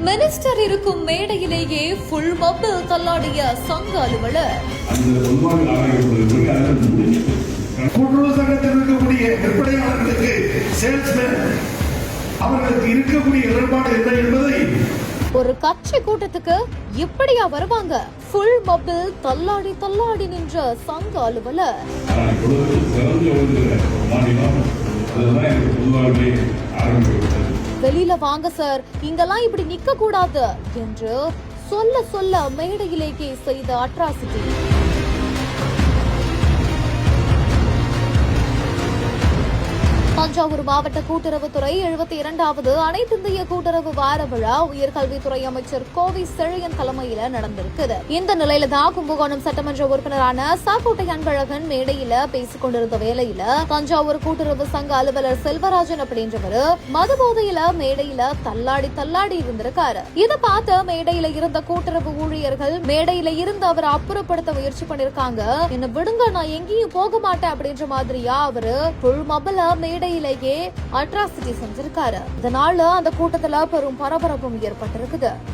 Minister இருக்கும் மேடையிலேயே full mobile தள்ளாடிய சங்க அலுவலர். கூட்டுறவு சங்கத்தில் இருக்கக்கூடிய விற்பனையாளர்களுக்கு சேல்ஸ்மேன் அவர்களுக்கு இருக்கக்கூடிய இடர்பாடு என்ன என்பதை ஒரு கட்சி கூட்டத்துக்கு இப்படியா வருவாங்க? ஃபுல் மொபைல் தள்ளாடி தள்ளாடி நின்ற சங்க அலுவலர். வெளியில வாங்க சார், இங்கெல்லாம் இப்படி நிக்க கூடாது என்று சொல்ல சொல்ல மேடையிலேயே செய்த அட்ராசிட்டி. தஞ்சாவூர் மாவட்ட கூட்டுறவுத்துறை 72வது அனைத்திந்திய கூட்டுறவு வார விழா உயர்கல்வித்துறை அமைச்சர் கோவி செழியன் தலைமையில நடந்திருக்குது. இந்த நிலையில தான் கும்பகோணம் சட்டமன்ற உறுப்பினரான சாக்கோட்டை அன்பழகன் மேடையில பேசிக் கொண்டிருந்த வேளையில தஞ்சாவூர் கூட்டுறவு சங்க அலுவலர் செல்வராஜன் அப்படின்றவரு மது போதையில மேடையில தள்ளாடி தள்ளாடி இருந்திருக்காரு. இதை பார்த்து மேடையில இருந்த கூட்டுறவு ஊழியர்கள் மேடையில இருந்து அவரை அப்புறப்படுத்த முயற்சி பண்ணிருக்காங்க. என்ன விடுங்க, நான் எங்கேயும் போக மாட்டேன் அப்படின்ற மாதிரியா அவரு ஃபுல் மொபைல மேடையிலேயே அட்ராசிட்டி செஞ்சிருக்காரு. இதனால அந்த கூட்டத்துல பெரும் பரபரப்பும் ஏற்பட்டிருக்குது.